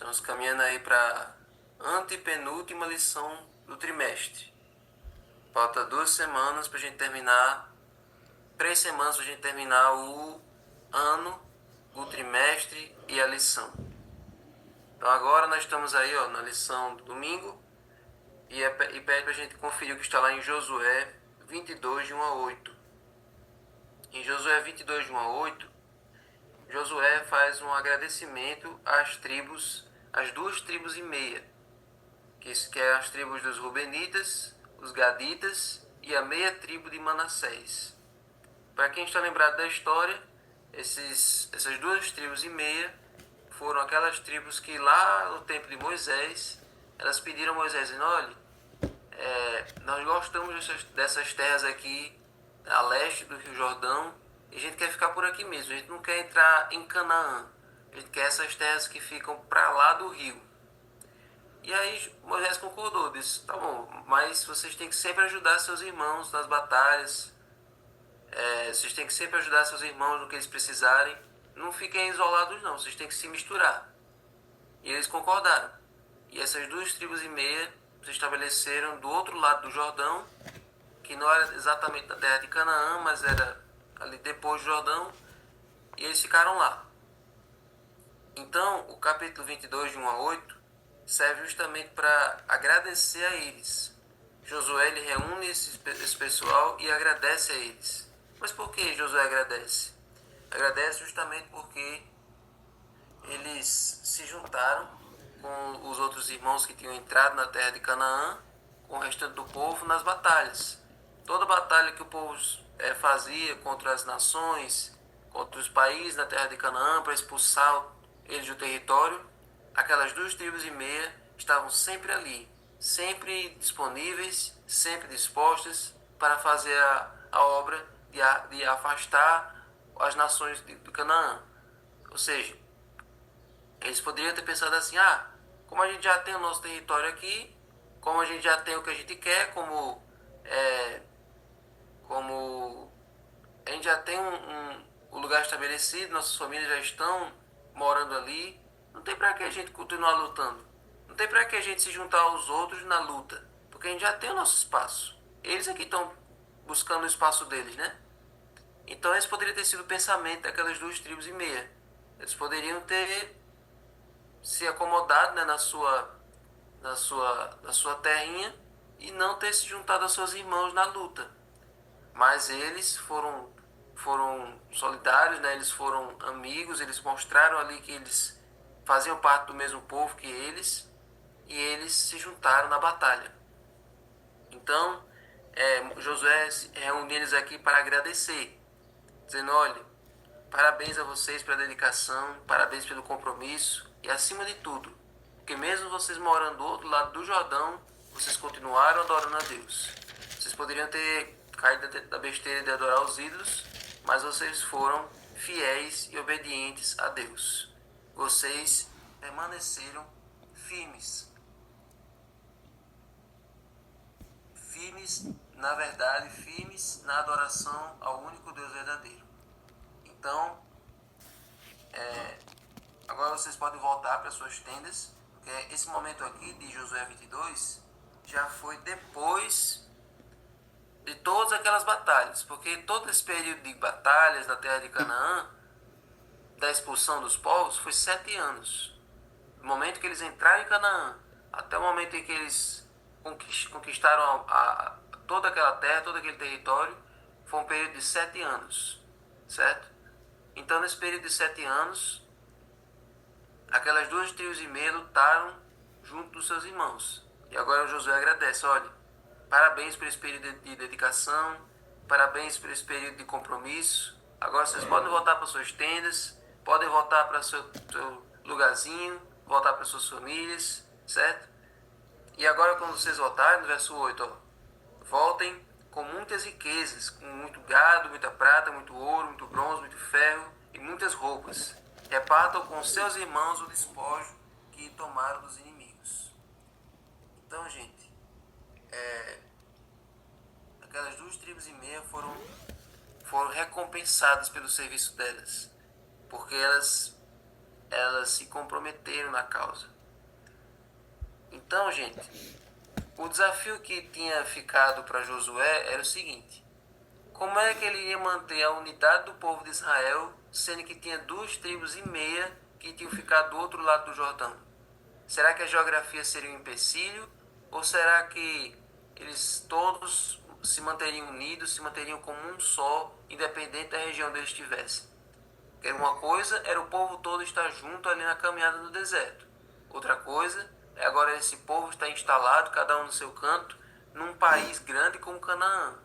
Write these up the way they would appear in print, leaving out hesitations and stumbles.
Estamos caminhando aí para antepenúltima lição do trimestre. Falta 2 semanas para a gente terminar, 3 semanas para a gente terminar o ano, o trimestre e a lição. Então agora nós estamos aí na lição do domingo e pede para a gente conferir o que está lá em Josué 22, de 1 a 8. Em Josué 22, de 1 a 8, Josué faz um agradecimento às tribos, às 2,5 tribos, que é as tribos dos Rubenitas, os Gaditas e a meia tribo de Manassés. Para quem está lembrado da história, essas 2,5 tribos foram aquelas tribos que lá no tempo de Moisés, elas pediram a Moisés, dizendo, olha, nós gostamos dessas terras aqui a leste do Rio Jordão e a gente quer ficar por aqui mesmo, a gente não quer entrar em Canaã, a gente quer essas terras que ficam para lá do rio. E aí Moisés concordou, disse, tá bom, mas vocês têm que sempre ajudar seus irmãos nas batalhas, vocês têm que sempre ajudar seus irmãos no que eles precisarem, não fiquem isolados não, vocês têm que se misturar. E eles concordaram. E essas 2,5 tribos se estabeleceram do outro lado do Jordão, que não era exatamente na terra de Canaã, mas era ali depois do Jordão, e eles ficaram lá. Então, o capítulo 22, de 1 a 8, serve justamente para agradecer a eles. Josué ele reúne esse pessoal e agradece a eles. Mas por que Josué agradece? Agradece justamente porque eles se juntaram com os outros irmãos que tinham entrado na terra de Canaã, com o restante do povo nas batalhas. Toda batalha que o povo fazia contra as nações, contra os países na terra de Canaã, para expulsar eles do território, aquelas 2,5 tribos estavam sempre ali, sempre disponíveis, sempre dispostas para fazer a obra de afastar as nações de Canaã. Ou seja, eles poderiam ter pensado assim, como a gente já tem o nosso território aqui, como a gente já tem o que a gente quer, como a gente já tem um lugar estabelecido, nossas famílias já estão morando ali, não tem para que a gente continuar lutando. Não tem para que a gente se juntar aos outros na luta, porque a gente já tem o nosso espaço. Eles aqui estão buscando o espaço deles, né? Então esse poderia ter sido o pensamento daquelas 2,5 tribos. Eles poderiam ter se acomodado, né, na sua terrinha e não ter se juntado aos seus irmãos na luta. Mas eles foram solidários, né? Eles foram amigos, eles mostraram ali que eles faziam parte do mesmo povo que eles e eles se juntaram na batalha. Então, Josué reúne eles aqui para agradecer, dizendo, olha, parabéns a vocês pela dedicação, parabéns pelo compromisso e acima de tudo, porque mesmo vocês morando do outro lado do Jordão, vocês continuaram adorando a Deus. Vocês poderiam ter caído da besteira de adorar os ídolos, mas vocês foram fiéis e obedientes a Deus. Vocês permaneceram firmes. Firmes na verdade, firmes na adoração ao único Deus verdadeiro. Então, agora vocês podem voltar para suas tendas, porque esse momento aqui de Josué 22 já foi depois de todas aquelas batalhas, porque todo esse período de batalhas na terra de Canaã, da expulsão dos povos, foi 7 anos. Do momento que eles entraram em Canaã até o momento em que eles conquistaram toda aquela terra, todo aquele território, foi um período de 7 anos, certo? Então, nesse período de 7 anos, aquelas 2,5 tribos lutaram junto dos seus irmãos. E agora o Josué agradece, olha, parabéns por esse período de dedicação, parabéns por esse período de compromisso. Agora vocês podem voltar para suas tendas, podem voltar para seu lugarzinho, voltar para suas famílias, certo? E agora quando vocês voltarem, no verso 8, voltem com muitas riquezas, com muito gado, muita prata, muito ouro, muito bronze, muito ferro e muitas roupas. Repartam com seus irmãos o despojo que tomaram dos inimigos. Então, gente, aquelas 2,5 tribos foram recompensadas pelo serviço delas, porque elas elas se comprometeram na causa. Então, gente, o desafio que tinha ficado para Josué era o seguinte: como é que ele ia manter a unidade do povo de Israel, sendo que tinha 2,5 tribos que tinham ficado do outro lado do Jordão? Será que a geografia seria um empecilho? Ou será que eles todos se manteriam unidos, se manteriam como um só, independente da região onde eles estivessem? Uma coisa era o povo todo estar junto ali na caminhada no deserto. Outra coisa é agora esse povo estar instalado, cada um no seu canto, num país grande como Canaã.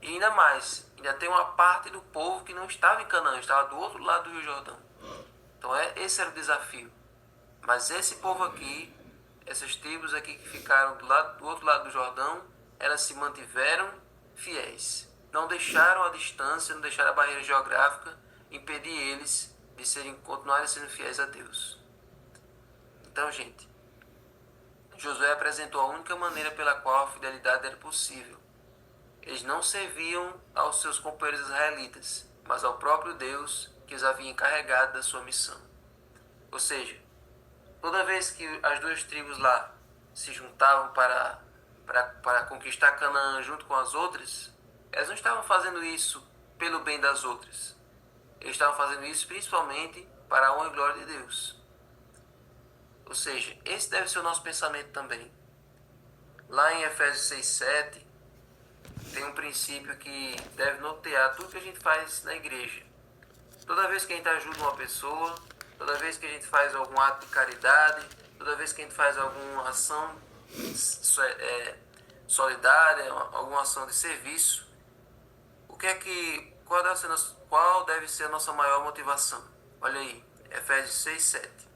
E ainda mais, ainda tem uma parte do povo que não estava em Canaã, estava do outro lado do Rio Jordão. Então esse era o desafio. Mas esse povo aqui, essas tribos aqui que ficaram do outro lado do Jordão, elas se mantiveram fiéis. Não deixaram a distância, não deixaram a barreira geográfica impedir eles de continuarem sendo fiéis a Deus. Então, gente, Josué apresentou a única maneira pela qual a fidelidade era possível. Eles não serviam aos seus companheiros israelitas, mas ao próprio Deus que os havia encarregado da sua missão. Ou seja, toda vez que as duas tribos lá se juntavam para conquistar Canaã junto com as outras, elas não estavam fazendo isso pelo bem das outras. Eles estavam fazendo isso principalmente para a honra e glória de Deus. Ou seja, esse deve ser o nosso pensamento também. Lá em Efésios 6:7, tem um princípio que deve nortear tudo que a gente faz na igreja. Toda vez que a gente ajuda uma pessoa, toda vez que a gente faz algum ato de caridade, toda vez que a gente faz alguma ação solidária, alguma ação de serviço, qual deve ser a nossa maior motivação? Olha aí, Efésios 6:7.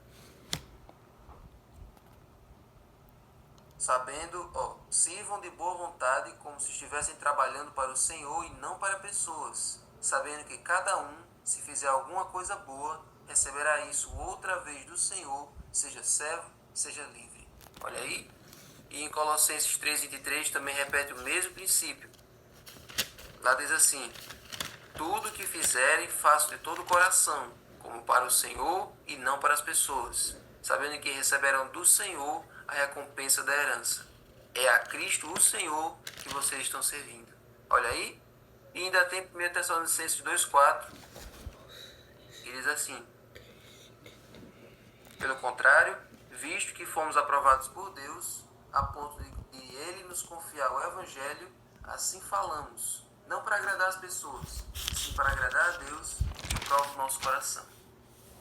Sabendo, sirvam de boa vontade como se estivessem trabalhando para o Senhor e não para pessoas, sabendo que cada um, se fizer alguma coisa boa, receberá isso outra vez do Senhor, seja servo, seja livre. Olha aí. E em Colossenses 3:23 também repete o mesmo princípio. Lá diz assim: tudo que fizerem, façam de todo o coração, como para o Senhor e não para as pessoas, sabendo que receberão do Senhor a recompensa da herança. É a Cristo o Senhor que vocês estão servindo. Olha aí. E ainda tem 1 Tessalonicenses 2:4, que diz assim: pelo contrário, visto que fomos aprovados por Deus, a ponto de Ele nos confiar o Evangelho, assim falamos, não para agradar as pessoas, sim para agradar a Deus que prova o nosso coração.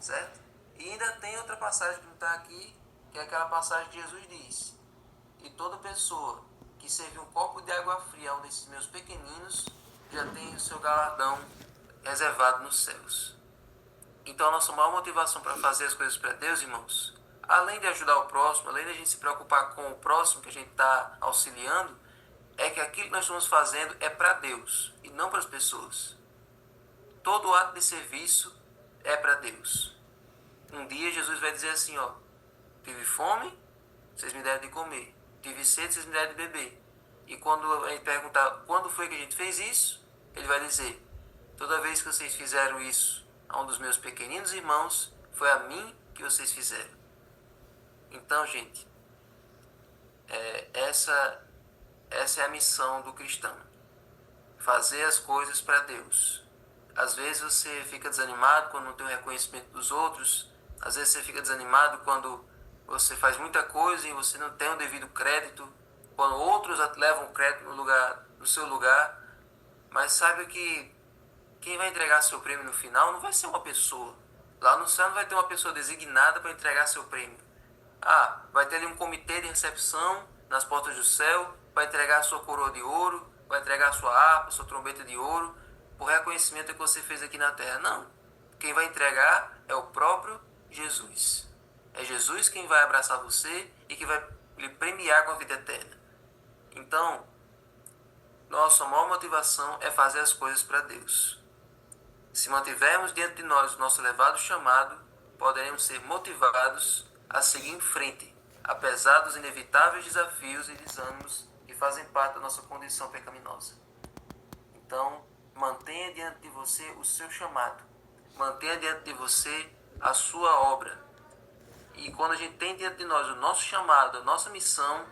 Certo? E ainda tem outra passagem que não está aqui, que é aquela passagem que Jesus diz: e toda pessoa que servir um copo de água fria a um desses meus pequeninos, já tem o seu galardão reservado nos céus. Então a nossa maior motivação para fazer as coisas para Deus, irmãos, além de ajudar o próximo, além de a gente se preocupar com o próximo que a gente está auxiliando, é que aquilo que nós estamos fazendo é para Deus e não para as pessoas. Todo ato de serviço é para Deus. Um dia Jesus vai dizer assim, tive fome, vocês me deram de comer. Tive sede, vocês me deram de beber. E quando a gente perguntar quando foi que a gente fez isso, ele vai dizer: toda vez que vocês fizeram isso a um dos meus pequeninos irmãos, foi a mim que vocês fizeram. Então, gente, essa é a missão do cristão. Fazer as coisas para Deus. Às vezes você fica desanimado quando não tem o reconhecimento dos outros. Às vezes você fica desanimado quando você faz muita coisa e você não tem o devido crédito, quando outros levam crédito no seu lugar. Mas saiba que quem vai entregar seu prêmio no final não vai ser uma pessoa. Lá no céu não vai ter uma pessoa designada para entregar seu prêmio. Vai ter ali um comitê de recepção nas portas do céu, vai entregar a sua coroa de ouro, vai entregar a sua harpa, sua trombeta de ouro, por reconhecimento que você fez aqui na terra. Não. Quem vai entregar é o próprio Jesus. É Jesus quem vai abraçar você e que vai lhe premiar com a vida eterna. Então, nossa maior motivação é fazer as coisas para Deus. Se mantivermos diante de nós o nosso elevado chamado, poderemos ser motivados a seguir em frente, apesar dos inevitáveis desafios e desânimos que fazem parte da nossa condição pecaminosa. Então, mantenha diante de você o seu chamado. Mantenha diante de você a sua obra. E quando a gente tem diante de nós o nosso chamado, a nossa missão,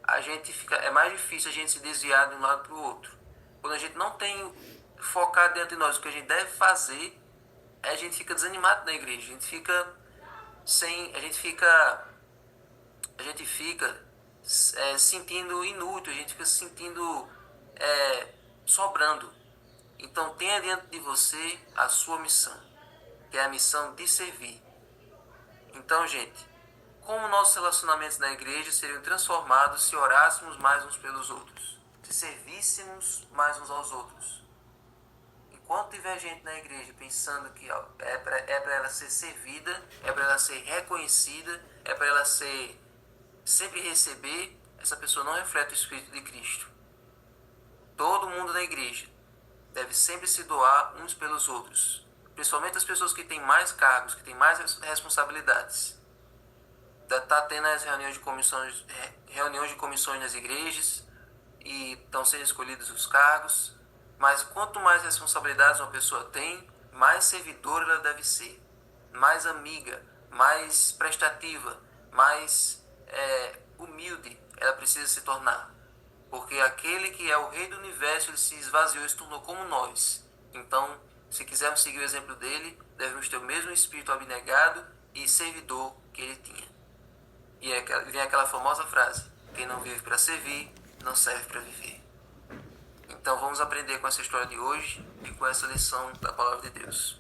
é mais difícil a gente se desviar de um lado para o outro. Quando a gente não tem focado diante de nós o que a gente deve fazer, a gente fica desanimado na igreja, a gente fica sem, a gente fica sentindo inútil, a gente fica se sentindo sobrando. Então tenha diante de você a sua missão, que é a missão de servir. Então, gente, como nossos relacionamentos na igreja seriam transformados se orássemos mais uns pelos outros, se servíssemos mais uns aos outros. Enquanto tiver gente na igreja pensando que é para ela ser servida, é para ela ser reconhecida, é para ela sempre receber, essa pessoa não reflete o Espírito de Cristo. Todo mundo na igreja deve sempre se doar uns pelos outros, principalmente as pessoas que têm mais cargos, que têm mais responsabilidades. Está tendo as reuniões de comissões nas igrejas e estão sendo escolhidos os cargos, mas quanto mais responsabilidades uma pessoa tem, mais servidora ela deve ser, mais amiga, mais prestativa, mais humilde ela precisa se tornar. Porque aquele que é o rei do universo, ele se esvaziou e se tornou como nós. Então, se quisermos seguir o exemplo dele, devemos ter o mesmo espírito abnegado e servidor que ele tinha. E vem aquela famosa frase: quem não vive para servir, não serve para viver. Então vamos aprender com essa história de hoje e com essa lição da palavra de Deus.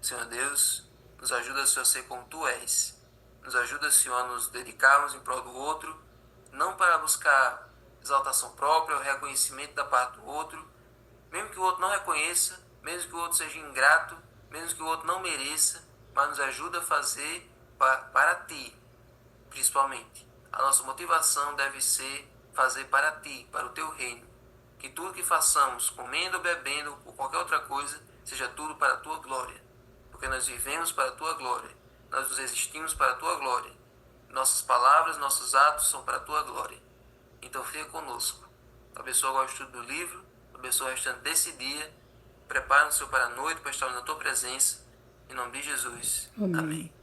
Senhor Deus, nos ajuda, Senhor, a ser como Tu és. Nos ajuda, Senhor, a nos dedicarmos em prol do outro, não para buscar exaltação própria ou reconhecimento da parte do outro, mesmo que o outro não reconheça, mesmo que o outro seja ingrato, mesmo que o outro não mereça, mas nos ajuda a fazer para Ti, principalmente. A nossa motivação deve ser fazer para Ti, para o Teu reino. Que tudo que façamos, comendo ou bebendo ou qualquer outra coisa, seja tudo para a Tua glória. Porque nós vivemos para a Tua glória. Nós nos existimos para a Tua glória. Nossas palavras, nossos atos são para a Tua glória. Então fica conosco. Abençoa agora o estudo do livro, abençoa o restante desse dia. Prepara-nos, Senhor, para a noite, para estar na Tua presença. Em nome de Jesus. Amém.